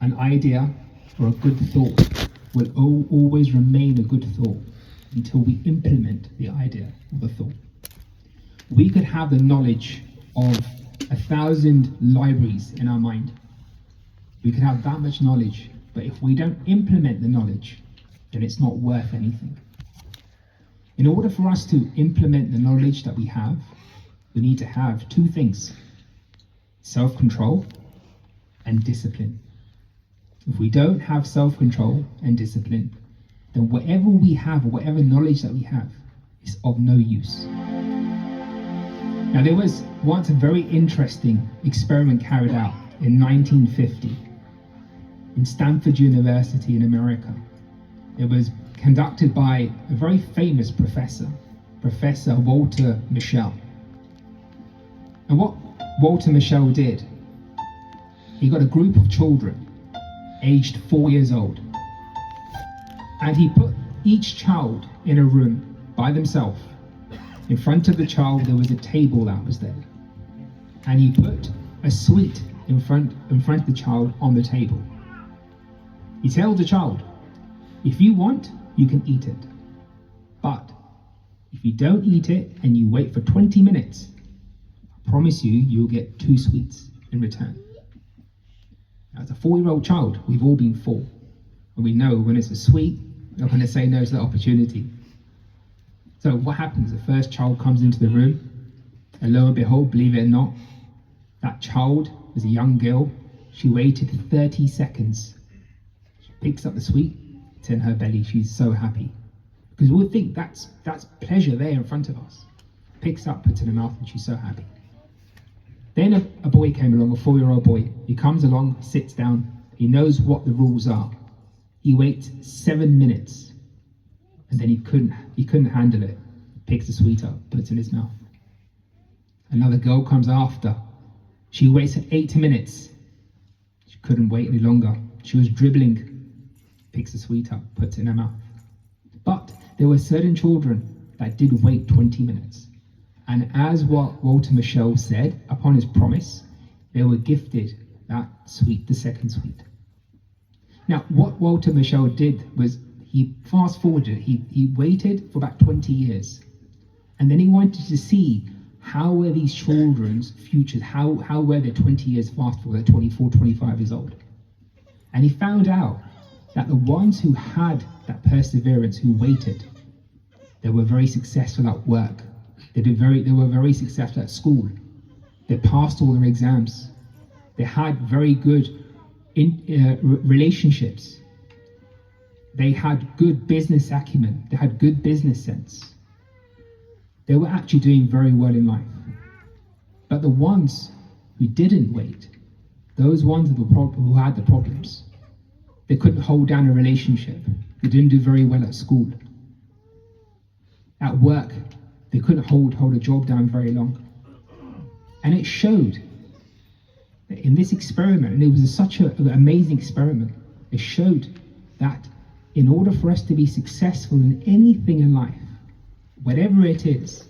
An idea or a good thought will always remain a good thought until we implement the idea or the thought. We could have the knowledge of 1,000 libraries in our mind. We could have that much knowledge, but if we don't implement the knowledge, then it's not worth anything. In order for us to implement the knowledge that we have, we need to have two things: self-control and discipline. If we don't have self-control and discipline, then whatever we have or whatever knowledge that we have is of no use. Now, there was once a very interesting experiment carried out in 1950 in Stanford University in America. It was conducted by a very famous professor, Professor Walter Mischel. And what Walter Mischel did, he got a group of children aged 4 years old, and he put each child in a room by themselves. In front of the child there was a table that was there, and he put a sweet in front of the child on the table. He tells the child, if you want, you can eat it, but if you don't eat it and you wait for 20 minutes, I promise you, you'll get 2 sweets in return. As a 4-year-old child, we've all been 4, and we know when it's a sweet, we're not going to say no to the opportunity. So what happens? The first child comes into the room, and lo and behold, believe it or not, that child was a young girl. She waited 30 seconds. She picks up the sweet, it's in her belly. She's so happy, because we think that's pleasure there in front of us. Picks up, puts it in her mouth, and she's so happy. Then a boy came along, a 4-year-old boy. He comes along, sits down. He knows what the rules are. He waits 7 minutes, and then he couldn't handle it. Picks the sweet up, puts it in his mouth. Another girl comes after. She waits 8 minutes. She couldn't wait any longer. She was dribbling. Picks the sweet up, puts it in her mouth. But there were certain children that did wait 20 minutes. And as what Walter Mischel said, upon his promise, they were gifted that sweet, the second sweet. Now, what Walter Mischel did was he fast forwarded, he waited for about 20 years. And then he wanted to see how were these children's futures, how were they 20 years fast forward, they're 24, 25 years old. And he found out that the ones who had that perseverance, who waited, they were very successful at work. They were very successful at school. They passed all their exams. They had very good relationships. They had good business acumen. They had good business sense. They were actually doing very well in life. But the ones who didn't wait, those ones who had the problems, they couldn't hold down a relationship. They didn't do very well at school. At work, they couldn't hold a job down very long. And it showed in this experiment, and it was such an amazing experiment, it showed that in order for us to be successful in anything in life, whatever it is,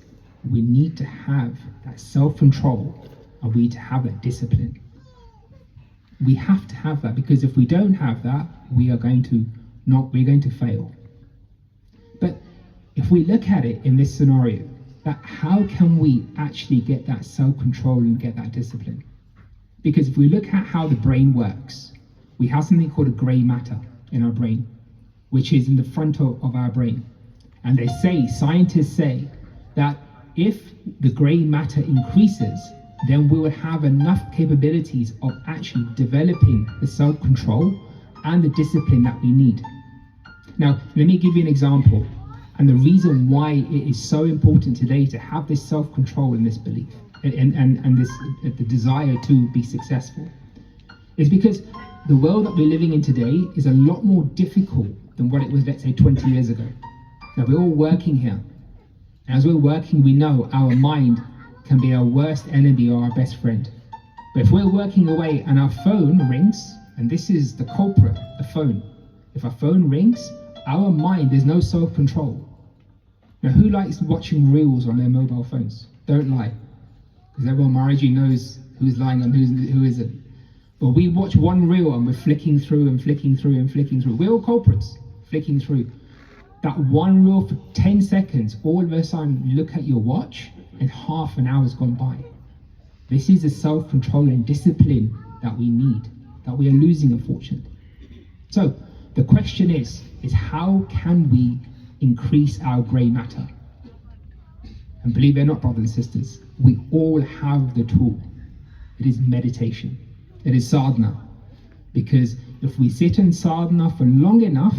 we need to have that self-control, and we need to have that discipline. We have to have that, because if we don't have that, we're going to fail. But if we look at it in this scenario, that how can we actually get that self-control and get that discipline? Because if we look at how the brain works, we have something called a grey matter in our brain, which is in the front of our brain. And scientists say that if the grey matter increases, then we will have enough capabilities of actually developing the self-control and the discipline that we need. Now, let me give you an example. And the reason why it is so important today to have this self-control and this belief and this the desire to be successful is because the world that we're living in today is a lot more difficult than what it was, let's say, 20 years ago. Now, we're all working here. As we're working, we know our mind can be our worst enemy or our best friend. But if we're working away and our phone rings, and this is the culprit, the phone. If our phone rings, our mind, there's no self-control. Now, who likes watching reels on their mobile phones? Don't lie, because everyone around you knows who's lying and who isn't. But we watch one reel and we're flicking through and flicking through and flicking through. We're all culprits, flicking through. That one reel for 10 seconds, all of a sudden you look at your watch and half an hour's gone by. This is the self-control and discipline that we need, that we are losing, unfortunately. So the question is how can we increase our grey matter? And believe it or not, brothers and sisters, we all have the tool. It is meditation. It is sadhana. Because if we sit in sadhana for long enough,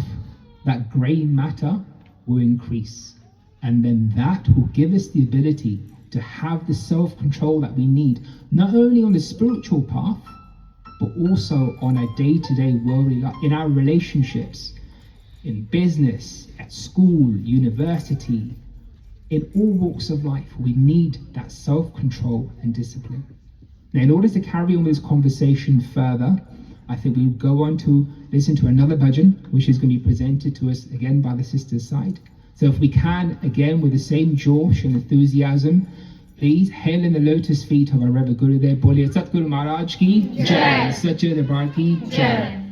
that grey matter will increase. And then that will give us the ability to have the self-control that we need, not only on the spiritual path, but also on a day-to-day worldly life, in our relationships, in business, at school, university, in all walks of life. We need that self-control and discipline. Now, in order to carry on this conversation further, I think we'll go on to listen to another bhajan, which is going to be presented to us again by the sister's side. So if we can, again, with the same josh and enthusiasm, please hail in the lotus feet of our Reverend Guru there. Boliye Satguru Maharaj ki Jai, Sacha Darbar ki Jai.